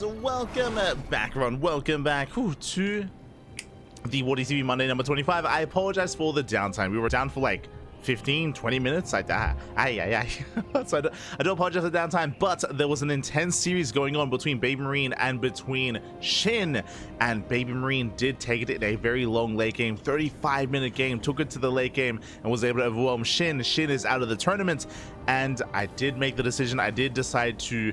and welcome back, everyone. Welcome back to the WardiTV Monday number 25. I apologize for the downtime. We were down for like 15-20 minutes. So I do apologize for the downtime, but there was an intense series going on between BabyMarine and between Shin, and BabyMarine did take it in a very long late game, 35-minute game, took it to the late game and was able to overwhelm Shin. Shin is out of the tournament, and I did make the decision. I did decide to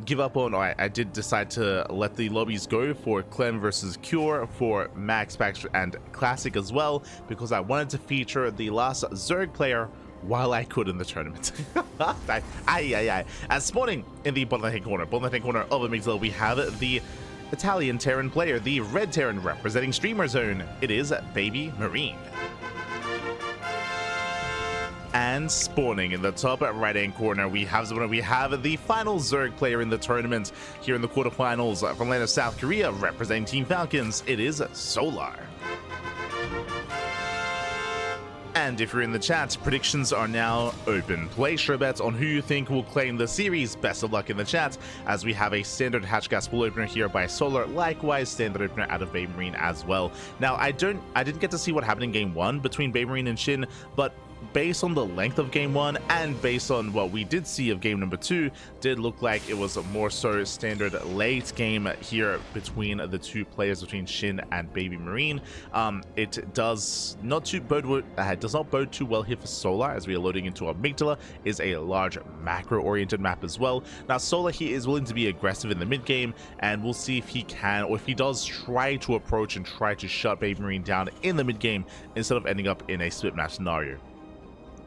give up on, or I did decide to let the lobbies go for Clem versus Cure, for Max, Pax, and Classic as well, because I wanted to feature the last Zerg player while I could in the tournament. As spawning in the bottom left-hand corner of the Mixel, we have the Italian Terran player, the Red Terran representing Streamer Zone. It is BabyMarine. And spawning in the top right-hand corner, we have the final Zerg player in the tournament here in the quarterfinals from land of South Korea, representing Team Falcons. It is Solar. And if you're in the chat, predictions are now open. Place your bets on who you think will claim the series. Best of luck in the chat, as we have a standard hatch gas full opener here by Solar, likewise standard opener out of BabyMarine as well. Now I didn't get to see what happened in game 1 between BabyMarine and Shin, but based on the length of game 1 and based on what we did see of game number 2, did look like it was a more so standard late game here between the two players, between Shin and BabyMarine. It does not bode too well here for Solar, as we are loading into Amygdala. Is a large macro oriented map as well. Now Solar, he is willing to be aggressive in the mid game, and we'll see if he can, or if he does try to approach and try to shut BabyMarine down in the mid game instead of ending up in a split match scenario.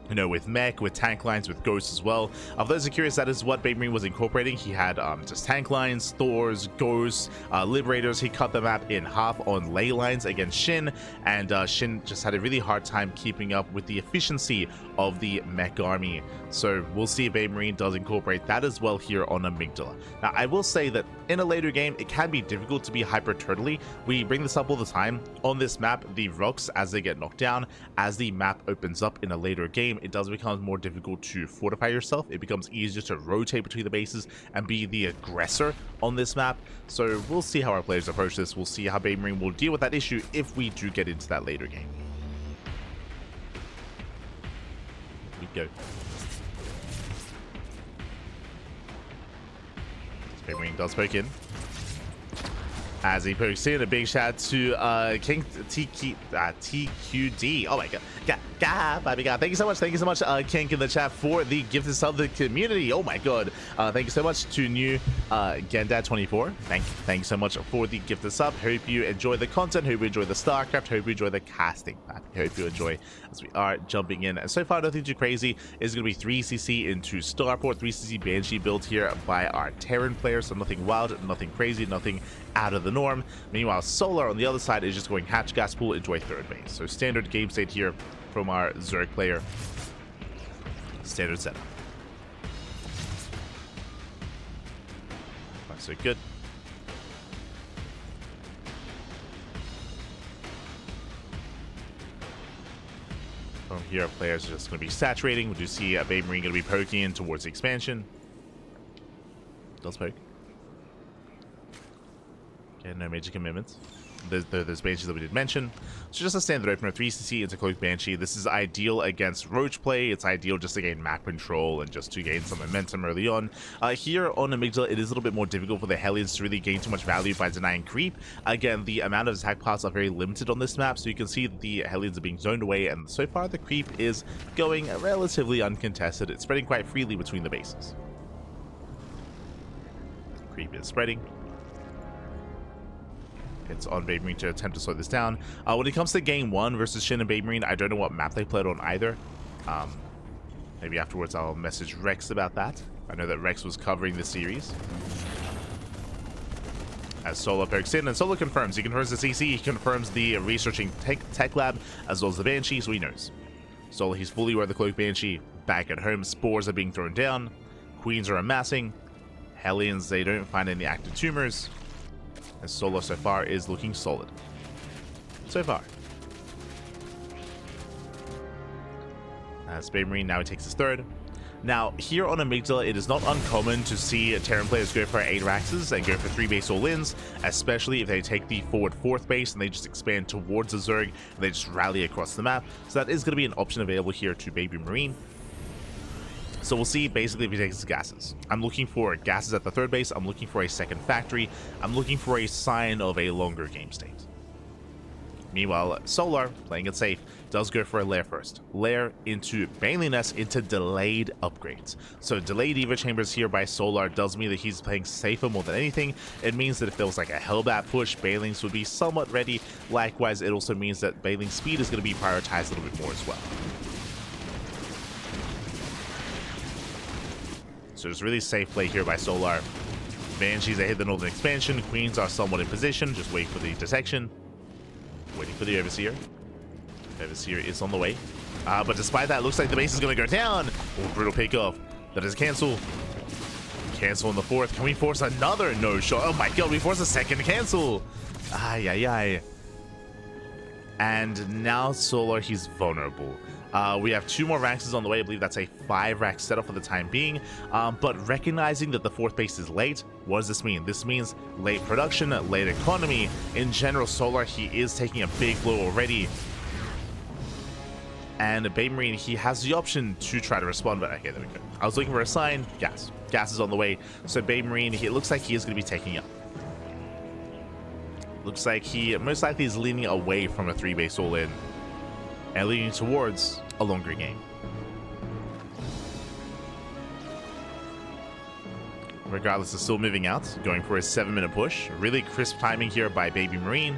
You know, with mech, with tank lines, with ghosts as well. For those who are curious, that is what BabyMarine was incorporating. He had just tank lines, Thors, ghosts, liberators. He cut the map in half on ley lines against Shin, and Shin just had a really hard time keeping up with the efficiency of the mech army. So we'll see if BabyMarine does incorporate that as well here on Amygdala. Now, I will say that in a later game, it can be difficult to be hyper turtly. We bring this up all the time. On this map, the rocks, as they get knocked down, as the map opens up in a later game, it does become more difficult to fortify yourself. It becomes easier to rotate between the bases and be the aggressor on this map. So we'll see how our players approach this. We'll see how BabyMarine will deal with that issue if we do get into that later game. Here we go. BabyMarine does poke in. As he pokes in, a big shout to King TQD. Oh my god. Baby God. Thank you so much, Kink in the chat, for the gifted sub to the community. Oh my god. Thank you so much to new Gandad24. Thank you so much for the gifted sub. Hope you enjoy the content, hope you enjoy the StarCraft, hope you enjoy the casting. Hope you enjoy as we are jumping in. And so far, nothing too crazy. It's going to be 3cc into Starport, 3cc Banshee built here by our Terran players. So nothing wild, nothing crazy, nothing out of the norm. Meanwhile, Solar on the other side is just going hatch gas pool into a third base. So standard game state here from our Zerg player. Standard setup. So good. From here, our players are just going to be saturating. We do see BabyMarine going to be poking in towards the expansion. Does poke. Okay, no major commitments. There's Banshees that we did mention. So just a standard opener, 3cc into Cloak Banshee. This is ideal against Roach play. It's ideal just to gain map control and just to gain some momentum early on. Here on Amygdala, it is a little bit more difficult for the Hellions to really gain too much value by denying creep. Again, the amount of attack paths are very limited on this map, so you can see that the Hellions are being zoned away, and so far the creep is going relatively uncontested. It's spreading quite freely between the bases. Creep is spreading. It's on BabyMarine to attempt to slow this down. When it comes to game 1 versus Shin and BabyMarine, I don't know what map they played on either. Maybe afterwards I'll message Rex about that. I know that Rex was covering the series. As Solar pokes in, and Solar confirms. He confirms the CC, he confirms the researching tech lab, as well as the Banshee, so he knows. Solar, he's fully aware of the Cloak Banshee. Back at home, spores are being thrown down. Queens are amassing. Hellions, they don't find any active tumors. And Solar so far is looking solid. So far. As BabyMarine now takes his third. Now, here on Amygdala, it is not uncommon to see Terran players go for 8 Raxes and go for 3 base all-ins, especially if they take the forward 4th base and they just expand towards the Zerg and they just rally across the map. So that is going to be an option available here to BabyMarine. So we'll see basically if he takes his gases. I'm looking for gases at the 3rd base, I'm looking for a 2nd factory, I'm looking for a sign of a longer game state. Meanwhile, Solar, playing it safe, does go for a lair first. Lair into Baneling Nest into delayed upgrades. So delayed Eva Chambers here by Solar does mean that he's playing safer more than anything. It means that if there was like a Hellbat push, Banelings would be somewhat ready. Likewise, it also means that Baneling speed is going to be prioritized a little bit more as well. So it's really safe play here by Solar. Banshees ahead the Northern Expansion. Queens are somewhat in position, just waiting for the detection. Waiting for the Overseer. Overseer is on the way. But despite that, looks like the base is going to go down. Oh, brutal pickoff. That is cancel. Cancel on the 4th. Can we force another no-shot? Oh my god, we force a 2nd cancel. Ay, ay, ay. And now Solar, he's vulnerable. We have 2 more Raxes on the way. I believe that's a 5 Rax setup for the time being. But recognizing that the 4th base is late, what does this mean? This means late production, late economy. In general, Solar, he is taking a big blow already. And BabyMarine, he has the option to try to respond, but okay, there we go. I was looking for a sign. Gas. Gas is on the way. So BabyMarine, it looks like he is going to be taking up. Looks like he most likely is leaning away from a 3 base all-in and leaning towards a longer game. Regardless, is still moving out, going for a 7-minute push. Really crisp timing here by BabyMarine.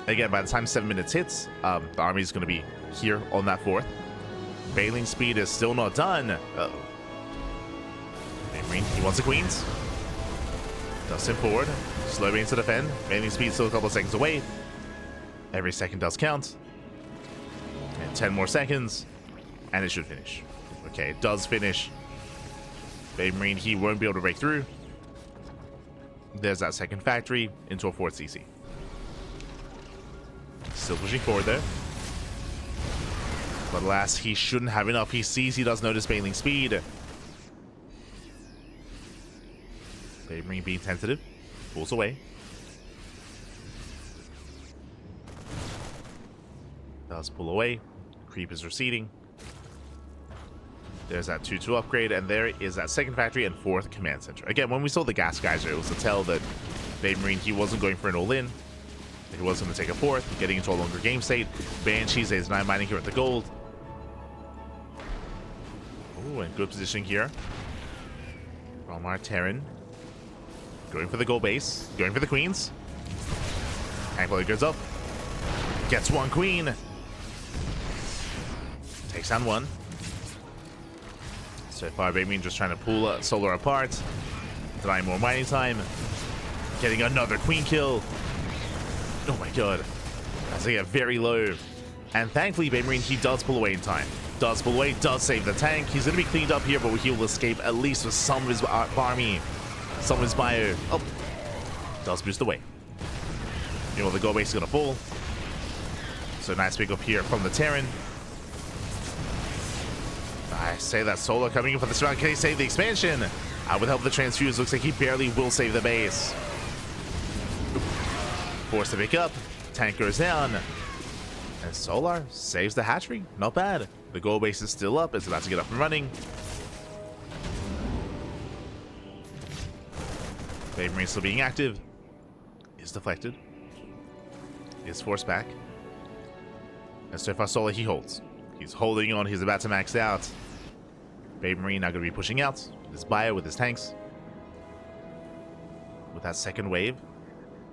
Again, by the time 7 minutes hits, the army is going to be here on that 4th. Baneling speed is still not done. Uh-oh. BabyMarine, he wants the Queens. Does him forward. Slow Bane to defend. Baneling speed still a couple of seconds away. Every second does count. And 10 more seconds. And it should finish. Okay, it does finish. BabyMarine, he won't be able to break through. There's that 2nd factory into a 4th CC. Still pushing forward there. But alas, he shouldn't have enough. He sees he does notice Baneling speed. BabyMarine being tentative. Pulls away. Does pull away. Creep is receding. There's that 2-2 upgrade, and there is that 2nd factory and 4th command center. Again, when we saw the gas geyser, it was to tell that BabyMarine, he wasn't going for an all-in. He was going to take a 4th, getting into a longer game state. Banshees is 9 mining here at the gold. Ooh, and good positioning here from our Terran. Going for the gold base, going for the Queens. Tank Volley goes up. Gets 1 Queen. Takes down 1. So far, BabyMarine just trying to pull Solar apart. Denying more mining time. Getting another Queen kill. Oh my god. That's going to get very low. And thankfully, BabyMarine, he does pull away in time. Does pull away, does save the tank. He's going to be cleaned up here, but he will escape at least with some of his army. Some of his bio. Oh. Does boost away. You know, the gold base is going to fall. So nice pick up here from the Terran. I say that Solar coming in for this round. Can he save the expansion? With help of the transfuse, looks like he barely will save the base. Forced to pick up. Tank goes down. And Solar saves the hatchery. Not bad. The gold base is still up. It's about to get up and running. BabyMarine still being active. Is deflected. Is forced back. And so far, Solar, he holds. He's holding on. He's about to max out. BabyMarine now going to be pushing out. With his bio, with his tanks. With that 2nd wave.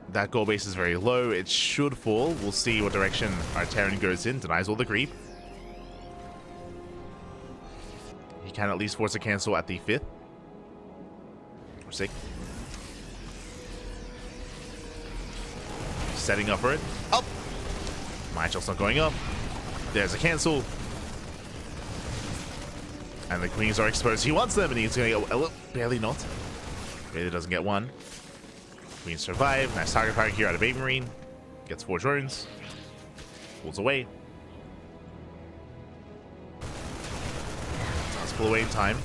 That gold base is very low. It should fall. We'll see what direction our Terran goes in. Denies all the creep. He can at least force a cancel at the 5th. Or 6th. Setting up for it. Up! My shot's not going up. There's a cancel. And the Queens are exposed. He wants them, and he's going to go... barely not. Barely doesn't get 1. Queens survive. Nice target fire here out of BabyMarine. Gets 4 drones. Pulls away. Does pull away in time.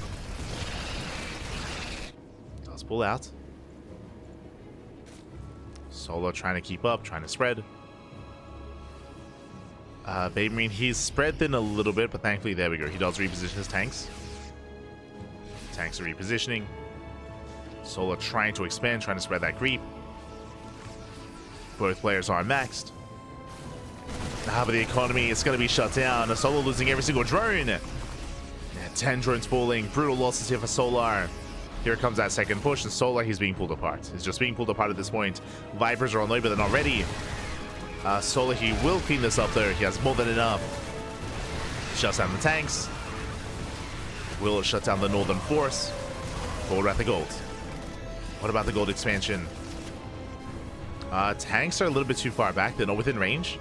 Does pull out. Solo trying to keep up, trying to spread. BabyMarine, he's spread thin a little bit, but thankfully, there we go. He does reposition his tanks. Tanks are repositioning. Solo trying to expand, trying to spread that creep. Both players are maxed. But the economy is going to be shut down. Solo losing every single drone. Yeah, 10 drones falling. Brutal losses here for Solar. Here comes that second push, and Solar, he's being pulled apart. He's just being pulled apart at this point. Vipers are on low, but they're not ready. Solar, he will clean this up, though. He has more than enough. Shuts down the tanks. Will shut down the Northern Force. But what about the gold? What about the gold expansion? Tanks are a little bit too far back. They're not within range.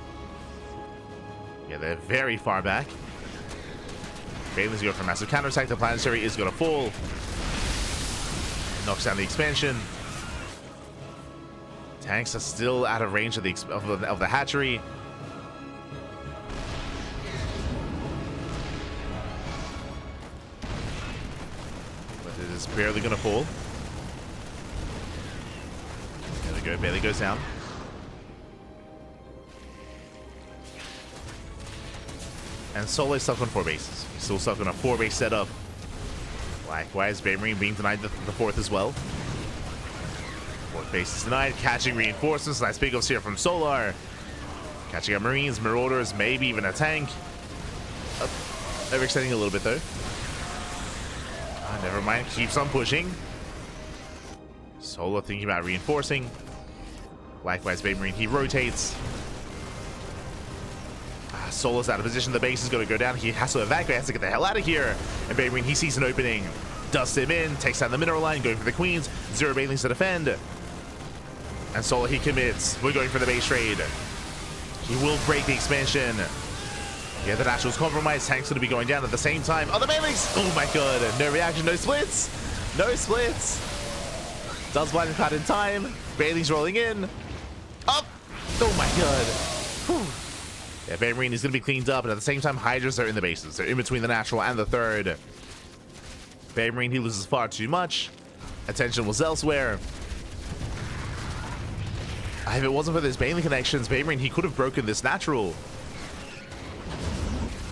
Yeah, they're very far back. Bailey's going for a massive counterattack. The planetary is going to fall. Knocks down the expansion. Tanks are still out of range of the hatchery. But it is barely going to fall. There we go. Bailey goes down. And Solo's stuck on 4 bases. He's still stuck on a 4-base setup. Likewise, BabyMarine being denied the 4th as well. 4th base is denied. Catching reinforcements. Nice big ups here from Solar. Catching up Marines, Marauders, maybe even a tank. Overextending a little bit though. Never mind. Keeps on pushing. Solar thinking about reinforcing. Likewise, BabyMarine, he rotates. Solar's out of position. The base is going to go down. He has to evacuate. Has to get the hell out of here. And BabyMarine, he sees an opening. Dusts him in. Takes down the mineral line. Going for the queens. 0 Bailings to defend. And Solar, he commits. We're going for the base trade. He will break the expansion. Yeah, the National's compromised. Tank's going to be going down at the same time. Oh, the Bailings! Oh my god. No reaction. No splits. No splits. Does blind cut in time. Bailings rolling in. Up. Oh my god. Whew. Yeah, BabyMarine is going to be cleaned up, and at the same time, Hydras are in the bases. They're in between the natural and the 3rd. BabyMarine, he loses far too much. Attention was elsewhere. If it wasn't for those Bailey connections, BabyMarine, he could have broken this natural.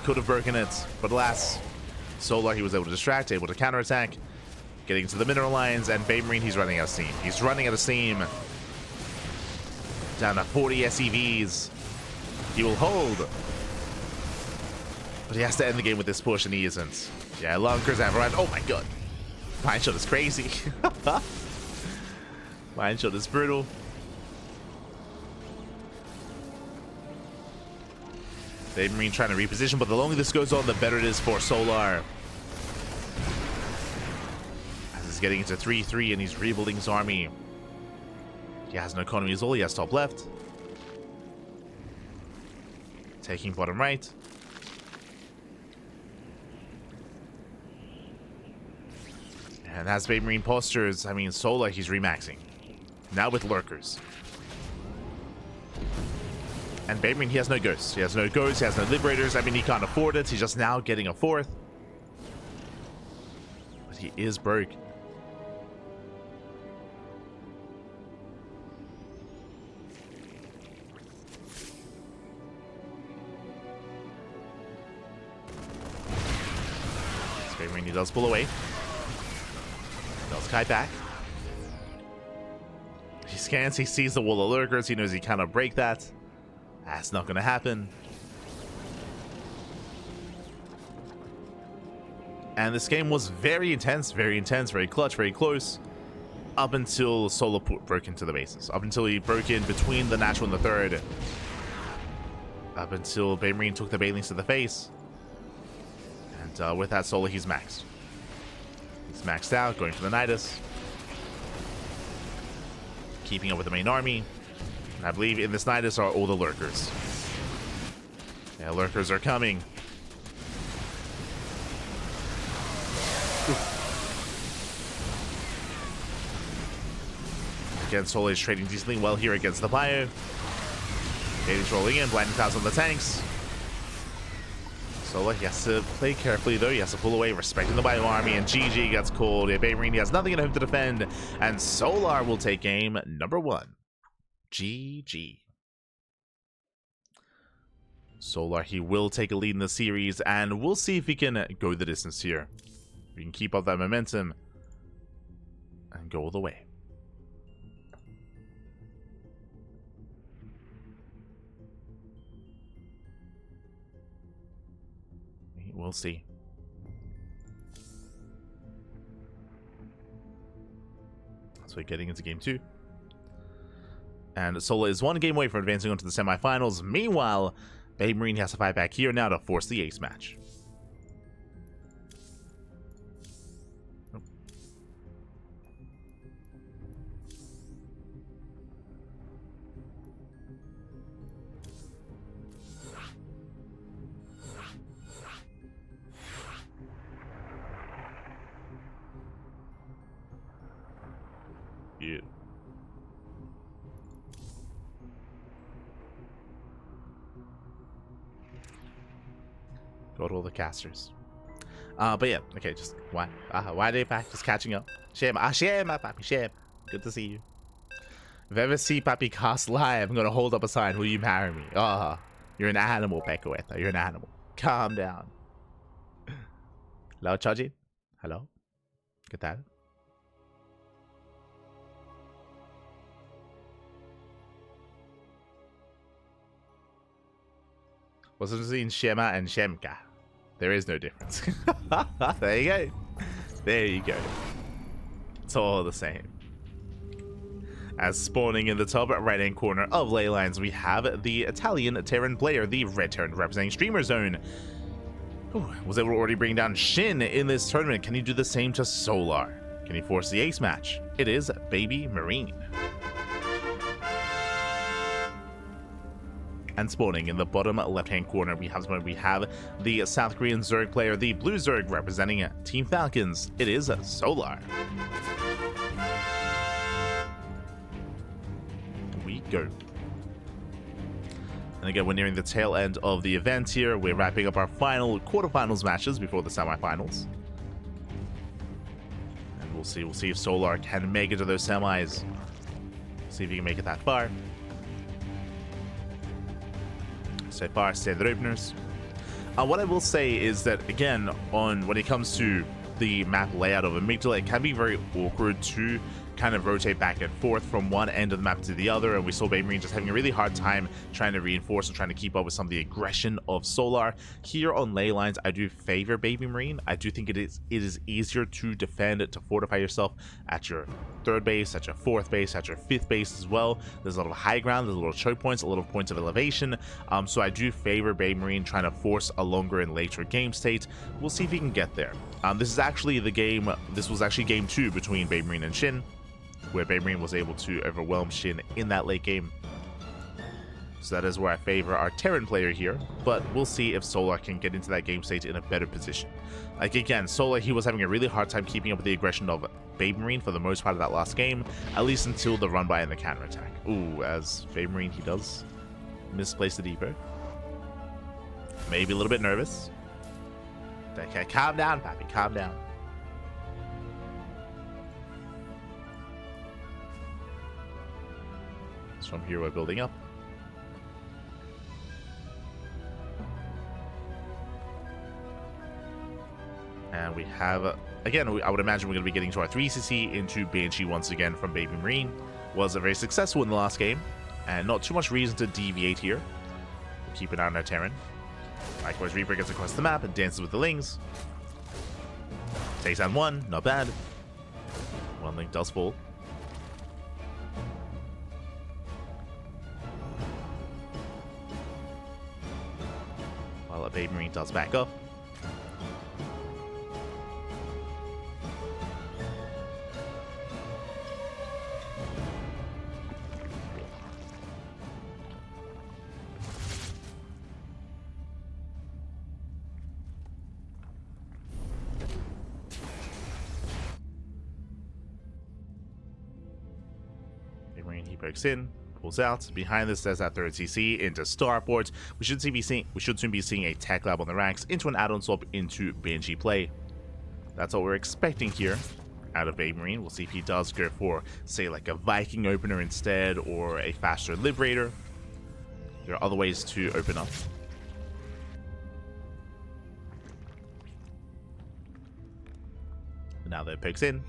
Could have broken it, but alas, Solar, he was able to distract, able to counterattack, getting to the mineral lines, and BabyMarine, he's running out of steam. He's running out of steam. Down to 40 SEVs. He will hold. But he has to end the game with this push, and he isn't. Yeah, Lunkers have run. Oh my god. Mine shot is crazy. Mine shot is brutal. BabyMarine trying to reposition, but the longer this goes on, the better it is for Solar. As he's getting into 3-3, and he's rebuilding his army. He has no economy as well. He has top left. Taking bottom right. And as BabyMarine postures, I mean, Solar, he's remaxing. Now with lurkers. And BabyMarine, he has no ghosts. He has no ghosts, he has no liberators. I mean, he can't afford it. He's just now getting a 4th. But he is broke. BabyMarine, he does pull away. Does kite back. He scans, he sees the wall of lurkers, he knows he cannot break that. That's not going to happen. And this game was very intense, very clutch, very close. Up until Solar broke into the bases. Up until he broke in between the natural and the 3rd. Up until BabyMarine took the Bailings to the face. And with that, Solar, he's maxed. He's maxed out, going for the Nidus. Keeping up with the main army. And I believe in this Nidus are all the lurkers. Yeah, lurkers are coming. Again, Solar is trading decently well here against the bio. Bailey's rolling in, blinding clouds on the tanks. Solar, he has to play carefully though. He has to pull away, respecting the Bio Army, and GG gets called. Yeah, BabyMarine, he has nothing in him to defend, and Solar will take game number 1. GG. Solar, he will take a lead in the series, and we'll see if he can go the distance here. We can keep up that momentum and go all the way. We'll see. So we're getting into game 2. And Solar is 1 game away from advancing on to the semifinals. Meanwhile, BabyMarine has to fight back here now to force the ace match. Yeah. Got all the casters. But yeah, okay, just why they back? Just catching up. Shame, Papi, shame. Good to see you. If I ever see Papi cast live, I'm gonna hold up a sign. Will you marry me? You're an animal, Pecoeta. You're an animal. Calm down. Hello, Chaji. Hello. ¿Qué tal? What's the difference between Shema and Shemka? There is no difference. There you go. There you go. It's all the same. As spawning in the top right-hand corner of ley lines, we have the Italian Terran player, the red Terran representing Streamer Zone. Ooh, was able to already bring down Shin in this tournament. Can he do the same to Solar? Can he force the ace match? It is BabyMarine. And spawning in the bottom left-hand corner, we have the South Korean Zerg player, the Blue Zerg representing Team Falcons. It is Solar. We go. And again, we're nearing the tail end of the event here. We're wrapping up our final quarterfinals matches before the semifinals. And we'll see if Solar can make it to those semis. See if he can make it that far. So far, standard openers. What I will say is that, again, when it comes to the map layout of Amygdala, it can be very awkward to kind of rotate back and forth from one end of the map to the other, and we saw BabyMarine just having a really hard time trying to reinforce and trying to keep up with some of the aggression of Solar. Here on ley lines, I do favor BabyMarine. I do think it is easier to defend, to fortify yourself at your 3rd base, at your 4th base, at your 5th base as well. There's a lot of high ground, there's a little choke points, a little points of elevation, so I do favor BabyMarine trying to force a longer and later game state. We'll see if he can get there. This was actually game 2 between BabyMarine and Shin, where BabyMarine was able to overwhelm Shin in that late game. So that is where I favor our Terran player here, but we'll see if Solar can get into that game state in a better position. Like, again, Solar, he was having a really hard time keeping up with the aggression of BabyMarine for the most part of that last game, at least until the run by and the counterattack. Ooh, as BabyMarine, he does misplace the depot. Maybe a little bit nervous. Okay, calm down, Pappy, calm down. From here, we're building up. And we have, again, I would imagine we're going to be getting to our 3CC into Banshee once again from BabyMarine. Was very successful in the last game, and not too much reason to deviate here. We'll keep an eye on our Terran. Likewise, Reaper gets across the map and dances with the Lings. Takes down 1, not bad. 1 Ling does fall. While BabyMarine does back up. BabyMarine, he breaks in. pulls out. Behind this, there's that third CC into Starport. We should soon be seeing a tech lab on the ranks into an add-on swap into Benji play. That's what we're expecting here out of BabyMarine. We'll see if he does go for, say, like a Viking opener instead, or a faster Liberator. There are other ways to open up. Now that picks in.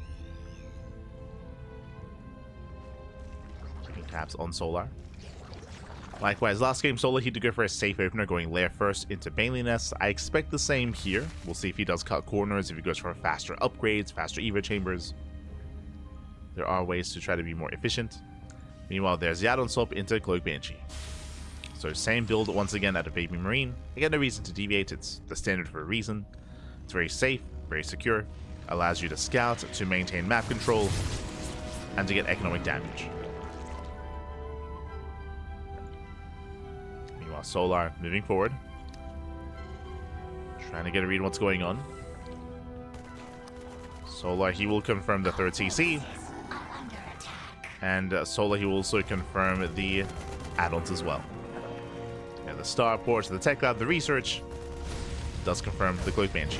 Keeping tabs on Solar. Likewise, last game Solar, he did go for a safe opener, going lair first into Baneliness. I expect the same here. We'll see if he does cut corners, if he goes for faster upgrades, faster Evo chambers. There are ways to try to be more efficient. Meanwhile, there's the add-on swap into Cloak Banshee. So same build once again out of BabyMarine. Again, no reason to deviate. It's the standard for a reason. It's very safe, very secure. Allows you to scout, to maintain map control, and to get economic damage. Meanwhile, Solar moving forward. Trying to get a read on what's going on. Solar, he will confirm the third CC. And Solar, he will also confirm the add-ons as well. And the Starport, the Tech Lab, the Research does confirm the Cloak Banshee.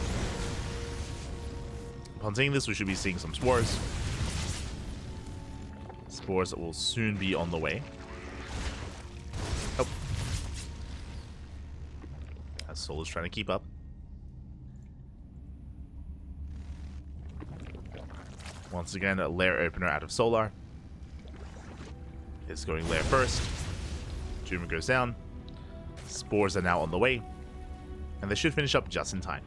Upon seeing this, we should be seeing some Spores. Spores will soon be on the way. Oh. As Solar's trying to keep up. Once again, a lair opener out of Solar. Is going lair first. Juma goes down. Spores are now on the way. And they should finish up just in time.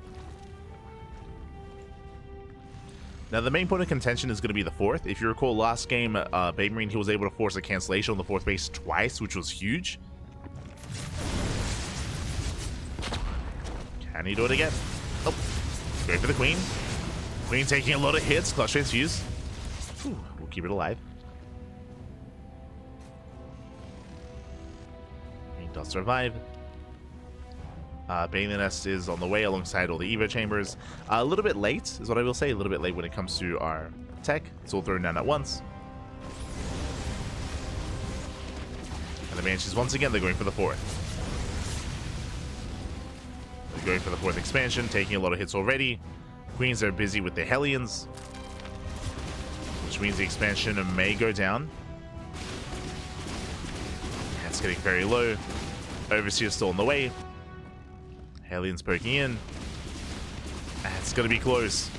Now, the main point of contention is going to be the fourth. If you recall, last game, BabyMarine, he was able to force a cancellation on the fourth base twice, which was huge. Can he do it again? Oh, go for the Queen. Queen taking a lot of hits. Clutch Transfuse. We'll keep it alive. Queen does survive. Baneliness is on the way alongside all the Evo chambers. A little bit late is what I will say. A little bit late when it comes to our tech. It's all thrown down at once. And the Banshees, once again, they're going for the fourth. They're going for the fourth expansion, taking a lot of hits already. Queens are busy with the Hellions, which means the expansion may go down. It's getting very low. Overseer still on the way. Hellions poking in. And it's going to be close.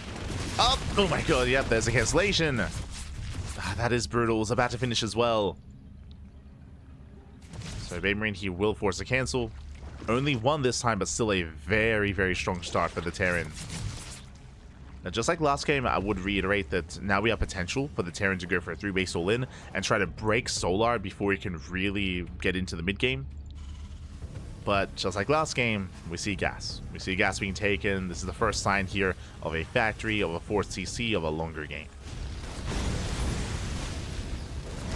Oh my god, yep, there's a cancellation. That is brutal. It was about to finish as well. So BabyMarine, he will force a cancel. Only one this time, but still a very, very strong start for the Terran. Now, just like last game, I would reiterate that now we have potential for the Terran to go for a 3-base all-in and try to break Solar before he can really get into the mid-game. But just like last game, we see gas. We see gas being taken. This is the first sign here of a factory, of a 4th CC, of a longer game.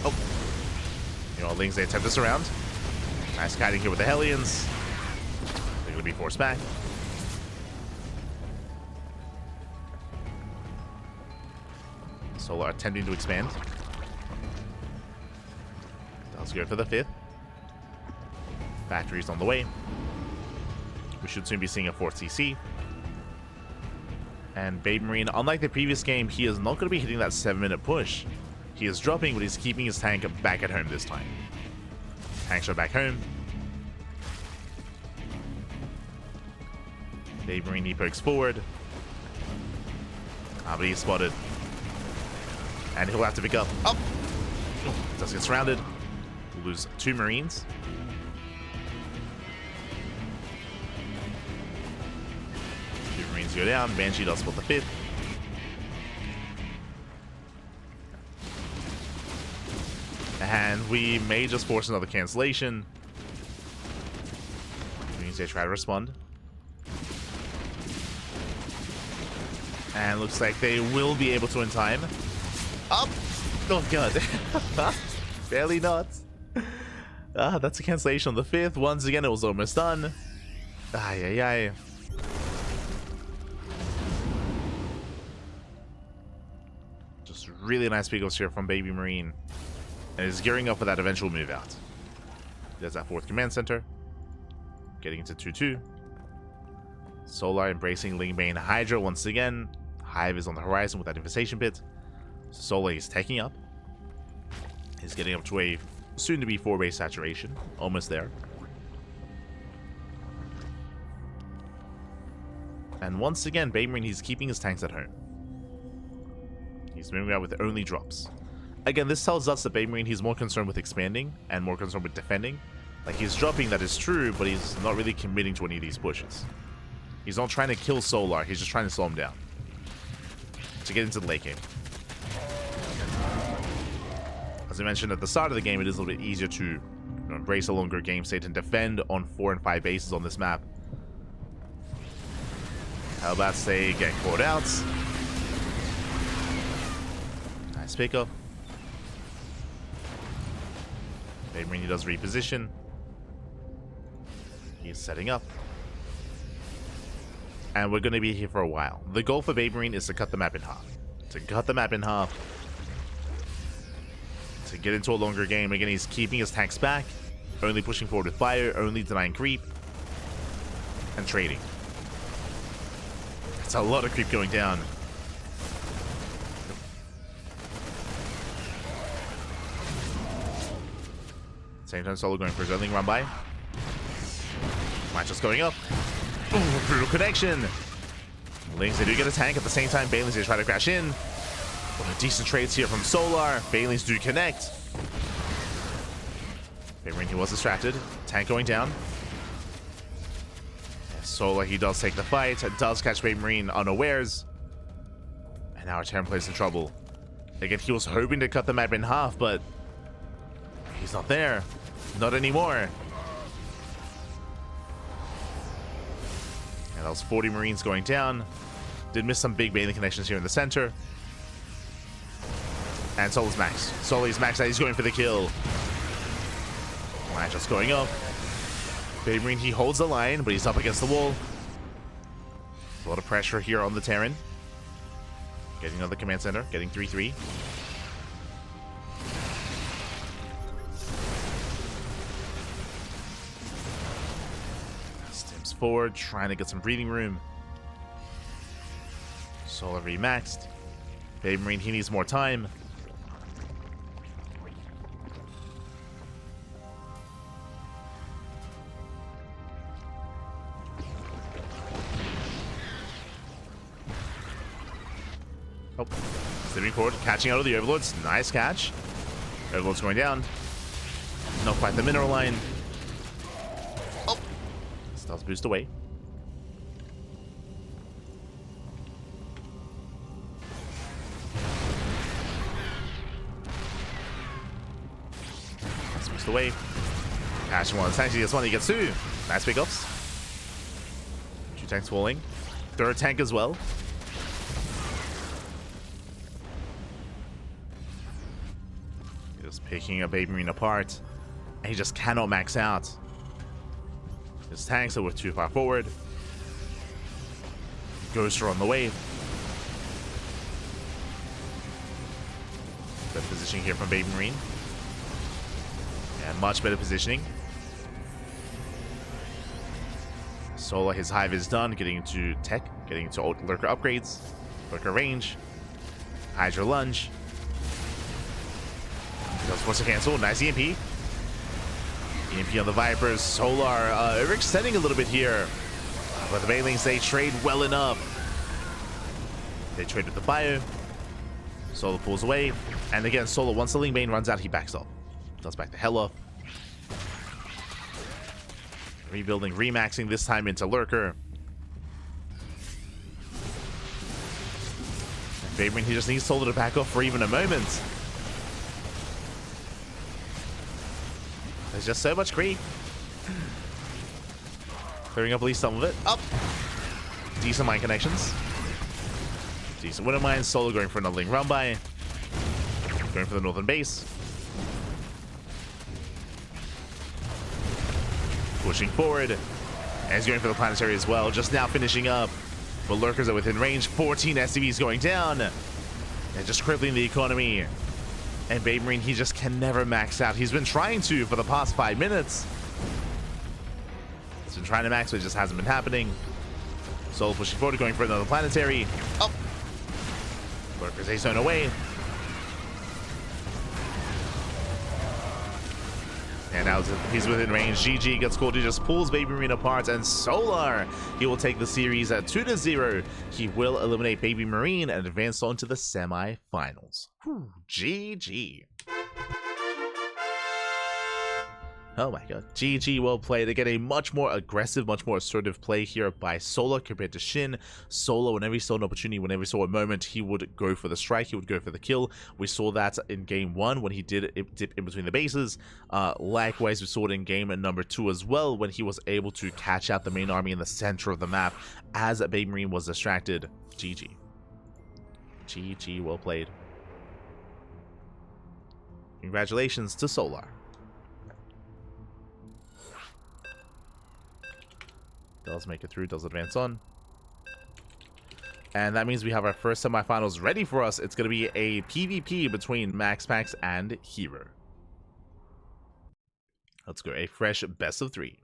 Oh. You know, Lings, they attempt this around. Nice kiting here with the Hellions. They're going to be forced back. Solar attempting to expand. Does go for the 5th. Factory's on the way. We should soon be seeing a 4th CC. And BabyMarine, unlike the previous game, he is not going to be hitting that 7-minute push. He is dropping, but he's keeping his tank back at home this time. Tanks are back home. BabyMarine, he pokes forward. But he's spotted. And he'll have to pick up. Oh! Does get surrounded. We'll lose 2 Marines. Marines go down. Banshee does spot the 5th. And we may just force another cancellation. Which means they try to respond. And looks like they will be able to in time. Up! Oh god. Barely not. That's a cancellation on the 5th. Once again, it was almost done. Ay, ay, ay. Just really nice pickups here from BabyMarine. and is gearing up for that eventual move out. There's that 4th command center. Getting into 2-2. Solar embracing Lingbane Hydra once again. Hive is on the horizon with that infestation pit. Solar is taking up. He's getting up to a soon-to-be 4-base saturation. Almost there. And once again, BabyMarine, he's keeping his tanks at home. He's moving out with only drops. Again, this tells us that BabyMarine, he's more concerned with expanding and more concerned with defending. Like, he's dropping, that is true, but he's not really committing to any of these pushes. He's not trying to kill Solar, he's just trying to slow him down. To get into the late game. As I mentioned at the start of the game, it is a little bit easier to embrace a longer game state and defend on 4 and 5 bases on this map. How about, say, get caught out? Nice pickup. BabyMarine, he does reposition. He's setting up. And we're going to be here for a while. The goal for BabyMarine is to cut the map in half. To get into a longer game. Again, he's keeping his tanks back. Only pushing forward with fire. Only denying creep. And trading. That's a lot of creep going down. Same time, Solo going for his own run by. Match just going up. Ooh, brutal connection. Lings, they do get a tank at the same time. Banelings, they try to crash in. Decent trades here from Solar. Banelings do connect. BabyMarine, he was distracted. Tank going down. Solar, he does take the fight. Does catch BabyMarine unawares. And now our Terran plays in trouble. Again, he was hoping to cut the map in half, but he's not there. Not anymore. And that was 40 Marines going down. Did miss some big bathing connections here in the center. And Solar's maxed. Solar's maxed out. He's going for the kill. Just going up. BabyMarine, he holds the line, but he's up against the wall. A lot of pressure here on the Terran. Getting another command center. Getting 3-3. Stems forward, trying to get some breathing room. Solar remaxed. BabyMarine, he needs more time. Oh, slipping forward, catching out of the Overlords. Nice catch. Overlord's going down. Not quite the mineral line. Oh, starts boost away. That's boost away. Catching one of the tanks. He gets one. He gets two. Nice pickups. 2 tanks falling. 3rd tank as well. Picking a BabyMarine apart, and he just cannot max out. His tanks are too far forward. Ghoster on the way. Good positioning here from BabyMarine. And much better positioning. Solar, his hive is done. Getting into tech, getting into lurker upgrades, lurker range, Hydra lunge. Goes force to cancel. Nice EMP. EMP on the Vipers. Solar overextending a little bit here. But the Banelings, they trade well enough. They trade with the bio. Solar pulls away. And again, Solar, once the Lingbane runs out, he backs off. Does back the hell off. Rebuilding, remaxing, this time into Lurker. And BabyMarine, he just needs Solar to back off for even a moment. There's just so much creep. Clearing up at least some of it. Up. Decent mine connections. Decent winter mines. Solar going for another link run by. Going for the northern base. Pushing forward. And he's going for the planetary as well. Just now finishing up. But lurkers are within range. 14 SCVs going down. And just crippling the economy. And BabyMarine, he just can never max out. He's been trying to for the past 5 minutes. He's been trying to max, but it just hasn't been happening. Soul pushing forward, going for another planetary. Oh! Lurker's ace zone away. And now he's within range. GG gets called. He just pulls BabyMarine apart, and Solar, he will take the series at 2-0. He will eliminate BabyMarine and advance on to the semi-finals. GG. Oh my god. GG, well played. They get a much more aggressive, much more assertive play here by Solar compared to Shin. Solar, whenever he saw an opportunity, whenever he saw a moment, he would go for the strike, he would go for the kill. We saw that in game 1 when he did dip in between the bases. Likewise, we saw it in game number 2 as well, when he was able to catch out the main army in the center of the map as BabyMarine was distracted. GG. GG, well played. Congratulations to Solar. Does make it through, does advance on. And that means we have our first semifinals ready for us. It's going to be a PvP between MaxPax and Hero. Let's go, a fresh best of 3.